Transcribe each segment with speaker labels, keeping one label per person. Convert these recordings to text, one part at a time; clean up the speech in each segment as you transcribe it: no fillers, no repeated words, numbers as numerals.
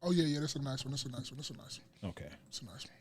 Speaker 1: Oh, yeah, that's a nice one. That's a nice one.
Speaker 2: Okay.
Speaker 1: That's a nice one.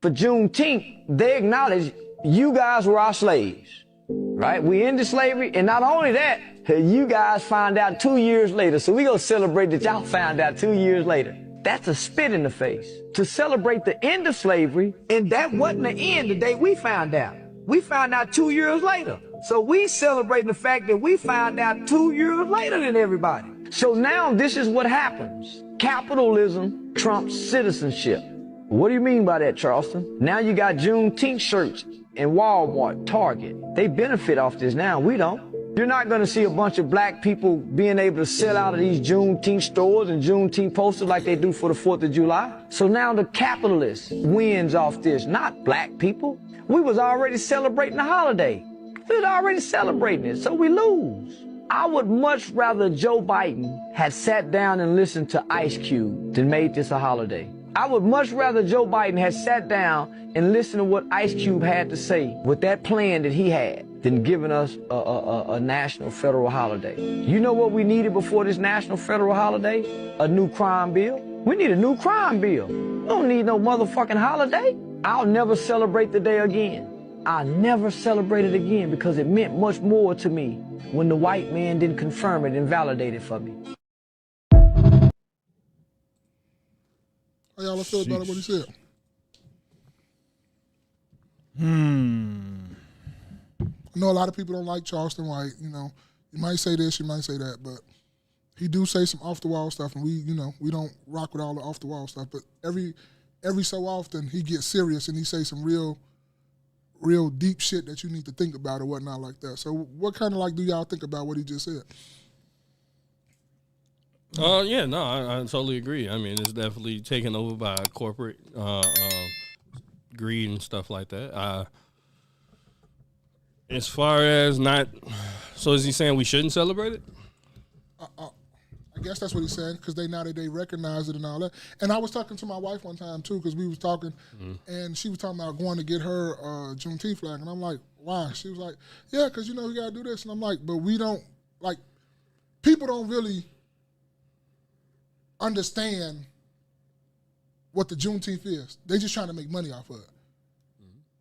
Speaker 3: For Juneteenth, they acknowledge you guys were our slaves, right? We ended slavery, and not only that, you guys found out 2 years later. So we gonna celebrate that y'all found out 2 years later. That's a spit in the face. To celebrate the end of slavery, and that wasn't the end the day we found out. We found out 2 years later. So we celebrating the fact that we found out 2 years later than everybody. So now this is what happens. Capitalism trumps citizenship. What do you mean by that, Charleston? Now you got Juneteenth shirts in Walmart, Target. They benefit off this now, we don't. You're not gonna see a bunch of black people being able to sell out of these Juneteenth stores and Juneteenth posters like they do for the 4th of July. So now the capitalist wins off this, not black people. We was already celebrating the holiday. We was already celebrating it, so we lose. I would much rather Joe Biden had sat down and listened to Ice Cube than made this a holiday. I would much rather Joe Biden had sat down and listened to what Ice Cube had to say with that plan that he had than giving us a national federal holiday. You know what we needed before this national federal holiday? A new crime bill. We need a new crime bill. We don't need no motherfucking holiday. I'll never celebrate the day again. I'll never celebrate it again because it meant much more to me when the white man didn't confirm it and validate it for me.
Speaker 1: How y'all feel about what he said? I know a lot of people don't like Charleston White. You know, you might say this, you might say that, but he do say some off the wall stuff, and we don't rock with all the off the wall stuff. But every so often he gets serious and he say some real deep shit that you need to think about or whatnot like that. So what kind of like do y'all think about what he just said?
Speaker 4: Yeah, no, I totally agree. I mean, it's definitely taken over by corporate greed and stuff like that. As far as not, so is he saying we shouldn't celebrate it?
Speaker 1: I guess that's what he's saying because they recognize it and all that. And I was talking to my wife one time too because we was talking, and she was talking about going to get her Juneteenth flag, and I'm like, why? She was like, yeah, because we got to do this, and I'm like, but we don't like. People don't really understand what the Juneteenth is. They just trying to make money off of it.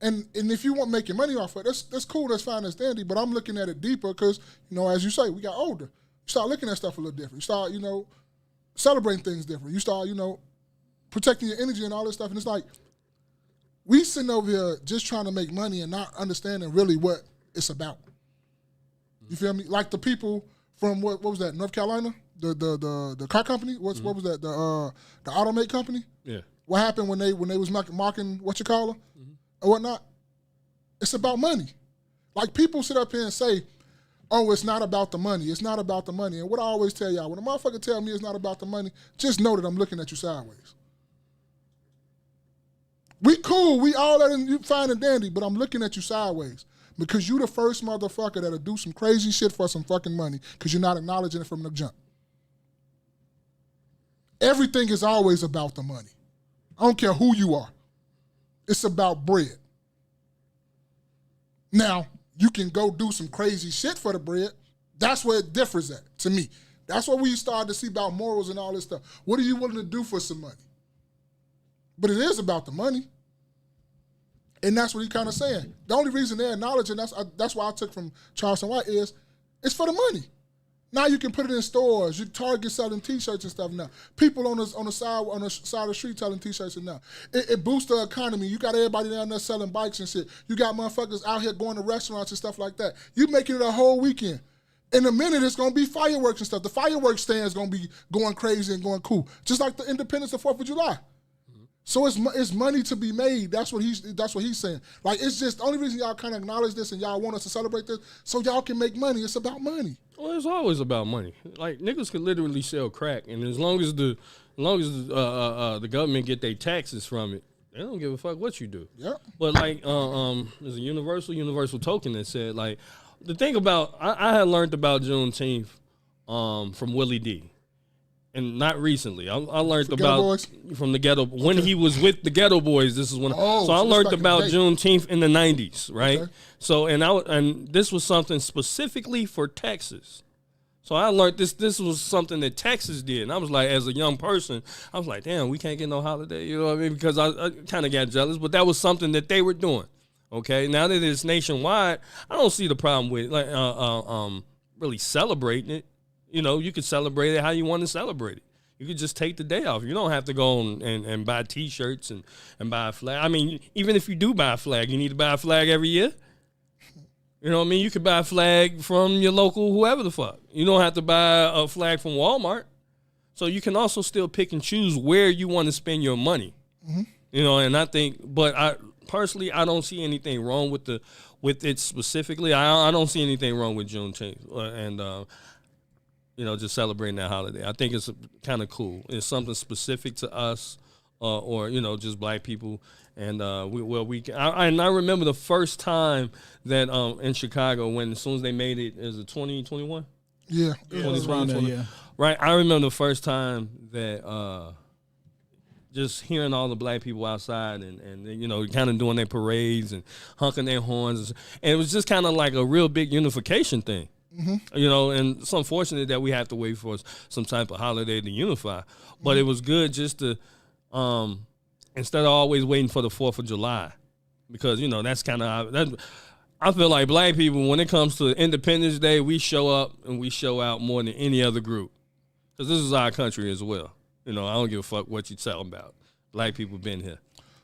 Speaker 1: And if you want making money off of it, that's cool, that's fine, that's dandy, but I'm looking at it deeper because, as you say, we got older. You start looking at stuff a little different. You start, celebrating things different. You start, protecting your energy and all this stuff. And it's like, we sitting over here just trying to make money and not understanding really what it's about. You feel me? Like the people from, what was that, North Carolina? The car company? What was that? The automate company?
Speaker 4: Yeah.
Speaker 1: What happened when they was marking or whatnot? It's about money. Like people sit up here and say, oh, it's not about the money. It's not about the money. And what I always tell y'all, when a motherfucker tell me it's not about the money, just know that I'm looking at you sideways. We cool. We all that and you fine and dandy, but I'm looking at you sideways because you the first motherfucker that'll do some crazy shit for some fucking money because you're not acknowledging it from the jump. Everything is always about the money. I don't care who you are. It's about bread. Now, you can go do some crazy shit for the bread. That's where it differs at, to me. That's what we started to see about morals and all this stuff. What are you willing to do for some money? But it is about the money. And that's what he kind of saying. The only reason they're acknowledging, that's why I took from Charleston White is, it's for the money. Now you can put it in stores. You Target selling T-shirts and stuff now. People on the side of the street selling T-shirts and now. It boosts the economy. You got everybody down there selling bikes and shit. You got motherfuckers out here going to restaurants and stuff like that. You making it a whole weekend. In a minute, it's gonna be fireworks and stuff. The fireworks stand is gonna be going crazy and going cool, just like the Independence of 4th of July. So it's money to be made. That's what he's saying. Like it's just the only reason y'all kind of acknowledge this and y'all want us to celebrate this, so y'all can make money. It's about money.
Speaker 4: Well, it's always about money. Like niggas could literally sell crack, and as long as the government get their taxes from it, they don't give a fuck what you do.
Speaker 1: Yeah.
Speaker 4: But like there's a universal token that said like the thing about I had learned about Juneteenth from Willie D. And not recently. I learned about from the Ghetto when he was with the Ghetto Boys. This is when so I learned about Juneteenth in the 90s, right? Okay. So and this was something specifically for Texas. So I learned this. This was something that Texas did, and I was like, as a young person, I was like, damn, we can't get no holiday. You know what I mean? Because I kind of got jealous, but that was something that they were doing. Okay, now that it's nationwide, I don't see the problem with really celebrating it. You know, you could celebrate it how you want to celebrate it. You could just take the day off. You don't have to go and buy T-shirts and buy a flag. I mean, even if you do buy a flag, you need to buy a flag every year. You know what I mean? You could buy a flag from your local whoever the fuck. You don't have to buy a flag from Walmart. So you can also still pick and choose where you want to spend your money. Mm-hmm. You know, and I think, but I personally, I don't see anything wrong with it specifically. I don't see anything wrong with Juneteenth and you know, just celebrating that holiday. I think it's kind of cool. It's something specific to us, or you know, just black people. And I remember the first time that in Chicago, when as soon as they made it, is it 2021?
Speaker 1: Yeah,
Speaker 2: it was around there, yeah.
Speaker 4: Right. I remember the first time that just hearing all the black people outside and you know, kind of doing their parades and honking their horns, and it was just kind of like a real big unification thing. Mm-hmm. You know, and it's unfortunate that we have to wait for some type of holiday to unify. But it was good just to, instead of always waiting for the 4th of July, because, you know, that's kind of, I feel like black people, when it comes to Independence Day, we show up and we show out more than any other group. Because this is our country as well. You know, I don't give a fuck what you tell them about. Black people been here.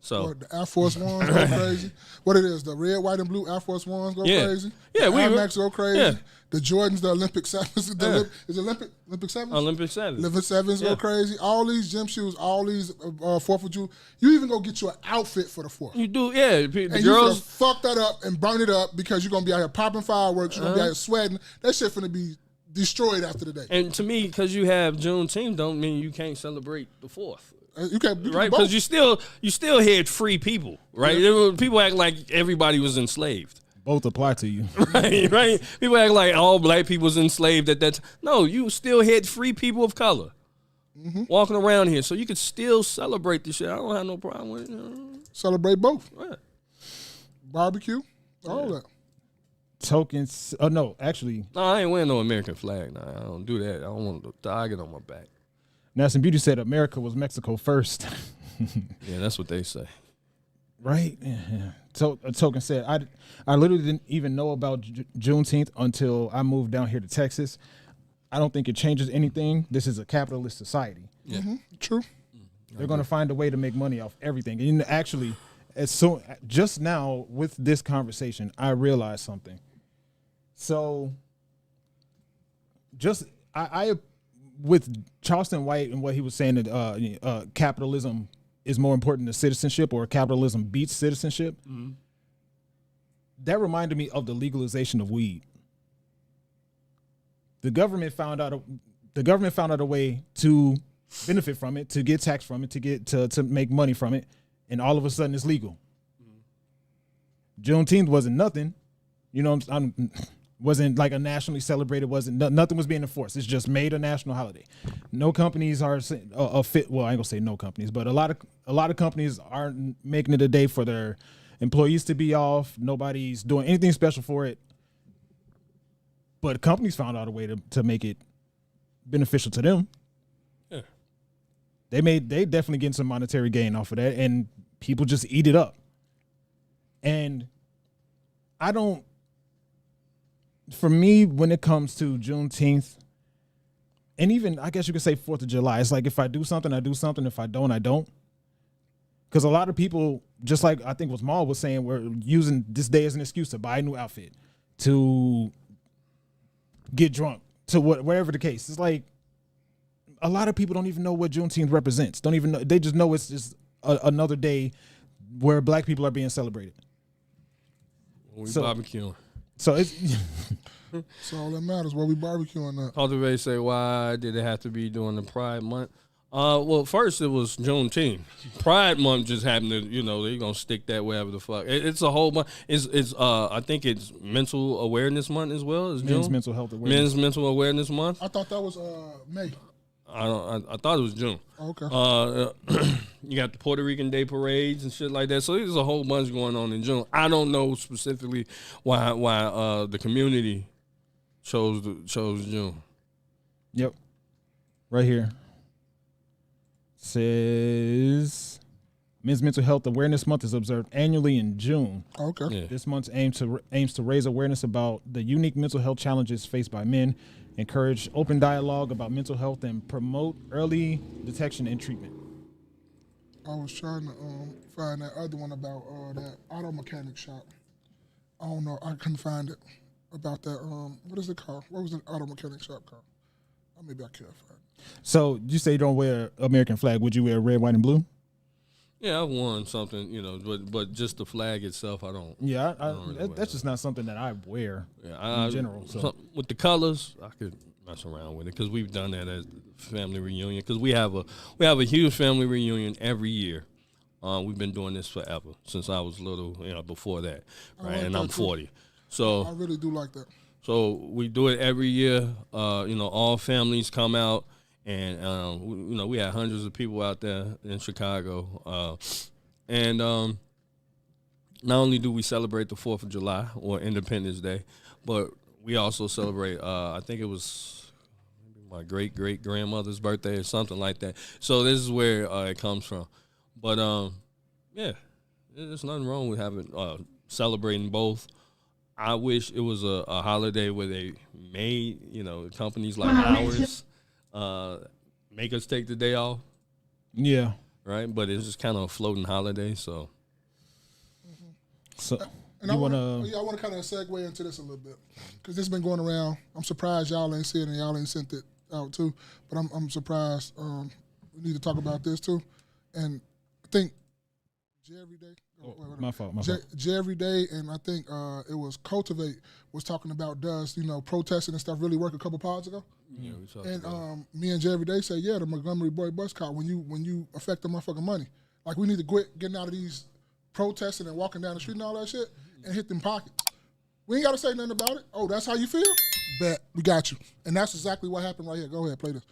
Speaker 4: So
Speaker 1: the Air Force Ones go crazy. What it is, the red, white, and blue Air Force Ones go crazy.
Speaker 4: Yeah,
Speaker 1: the Air Max go crazy.
Speaker 4: Yeah.
Speaker 1: The Jordans, the Olympic 7s. Is it Olympic 7s?
Speaker 4: Olympic 7s.
Speaker 1: Olympic 7s go crazy. All these gym shoes, all these 4th of July. You even go get you an outfit for the 4th.
Speaker 4: You do, yeah. The
Speaker 1: and
Speaker 4: girls
Speaker 1: you fuck that up and burn it up because you're going to be out here popping fireworks. You're going to be out here sweating. That shit finna be destroyed after the day.
Speaker 4: And to me, because you have Juneteenth, don't mean you can't celebrate the 4th.
Speaker 1: You can
Speaker 4: right? Because you still had free people, right? Yeah. People act like everybody was enslaved.
Speaker 2: Both apply to you.
Speaker 4: Right. People act like all black people was enslaved at that time. No, you still had free people of color walking around here. So you could still celebrate this shit. I don't have no problem with it. You know?
Speaker 1: Celebrate both.
Speaker 4: Right.
Speaker 1: Barbecue, all that.
Speaker 2: Tokens. Oh, no, actually.
Speaker 4: No, I ain't wearing no American flag. No, I don't do that. I don't want the target on my back.
Speaker 2: Nelson Beauty said America was Mexico first.
Speaker 4: Yeah, that's what they say.
Speaker 2: Right? Yeah. Token said, I literally didn't even know about Juneteenth until I moved down here to Texas. I don't think it changes anything. This is a capitalist society.
Speaker 4: Yeah.
Speaker 1: True.
Speaker 2: They're going to find a way to make money off everything. And actually, just now with this conversation, I realized something. So I with Charleston White and what he was saying that capitalism is more important than citizenship, or capitalism beats citizenship. Mm-hmm. That reminded me of the legalization of weed. The government found out a way to benefit from it, to get tax from it, to make money from it, and all of a sudden it's legal. Mm-hmm. Juneteenth wasn't nothing, you know. Wasn't like a nationally celebrated. Nothing was being enforced. It's just made a national holiday. No companies are fit. Well, I ain't gonna say no companies, but a lot of companies aren't making it a day for their employees to be off. Nobody's doing anything special for it. But companies found out a way to make it beneficial to them. Yeah. They definitely getting some monetary gain off of that, and people just eat it up. And for me, when it comes to Juneteenth, and even I guess you could say 4th of July, it's like if I do something, I do something. If I don't, I don't. Because a lot of people, just like I think what Maul was saying, we're using this day as an excuse to buy a new outfit, to get drunk, to whatever the case. It's like a lot of people don't even know what Juneteenth represents. Don't even know. They just know it's just another day where black people are being celebrated.
Speaker 4: We barbecuing.
Speaker 2: So it's
Speaker 1: that's all that matters. What we barbecuing at.
Speaker 4: Cultivate say, why did it have to be during the Pride Month? Well, first it was Juneteenth. Pride Month just happened to, you know, they're gonna stick that wherever the fuck. It's a whole month. It's I think it's Mental Awareness Month as well. It's
Speaker 2: Men's
Speaker 4: June.
Speaker 2: Mental Health Awareness.
Speaker 4: Men's Mental Awareness Month.
Speaker 1: I thought that was May.
Speaker 4: I thought it was June.
Speaker 1: Okay.
Speaker 4: You got the Puerto Rican Day parades and shit like that. So there's a whole bunch going on in June. I don't know specifically why the community chose June.
Speaker 2: Yep. Right here. Says Men's Mental Health Awareness Month is observed annually in June.
Speaker 1: Okay.
Speaker 4: Yeah.
Speaker 2: This month aims to raise awareness about the unique mental health challenges faced by men, encourage open dialogue about mental health, and promote early detection and treatment.
Speaker 1: I was trying to find that other one about that auto mechanic shop. I don't know. I couldn't find it about that. What is it called? What was the auto mechanic shop called? Maybe I can't find it.
Speaker 2: So you say you don't wear American flag. Would you wear red, white, and blue?
Speaker 4: Yeah, I've worn something, but just the flag itself, I don't.
Speaker 2: Yeah,
Speaker 4: I don't really wear
Speaker 2: that's just not something that I wear
Speaker 4: in
Speaker 2: general. So.
Speaker 4: With the colors, I could mess around with it because we've done that as family reunion. Because we have a huge family reunion every year. We've been doing this forever since I was little, before that, right?
Speaker 1: like
Speaker 4: And
Speaker 1: that
Speaker 4: I'm
Speaker 1: too.
Speaker 4: 40, so
Speaker 1: I really do like that.
Speaker 4: So we do it every year. All families come out, and we had hundreds of people out there in Chicago. And not only do we celebrate the 4th of July or Independence Day, but we also celebrate. I think it was maybe my great grandmother's birthday or something like that. So this is where it comes from. But yeah, there's nothing wrong with having celebrating both. I wish it was a holiday where they made, companies like ours make us take the day off.
Speaker 2: Yeah.
Speaker 4: Right? But it's just kind of a floating holiday, so.
Speaker 2: So
Speaker 1: And
Speaker 2: you
Speaker 1: I
Speaker 2: want
Speaker 1: want
Speaker 2: to
Speaker 1: to kind of segue into this a little bit because this has been going around. I'm surprised y'all ain't seen it and y'all ain't sent it out too. But I'm surprised. We need to talk about this too. And I think Jerry Day.
Speaker 2: my fault.
Speaker 1: Jerry Day, and I think it was Cultivate was talking about does protesting and stuff really work a couple pods ago.
Speaker 4: Yeah, we talked
Speaker 1: And
Speaker 4: about it.
Speaker 1: me and Jerry Day said, yeah, the Montgomery boy bus caught when you affect the motherfucking money. Like we need to quit getting out of these protesting and walking down the street and all that shit and hit them pockets. We ain't got to say nothing about it. Oh, that's how you feel? Bet we got you. And that's exactly what happened right here. Go ahead, play this.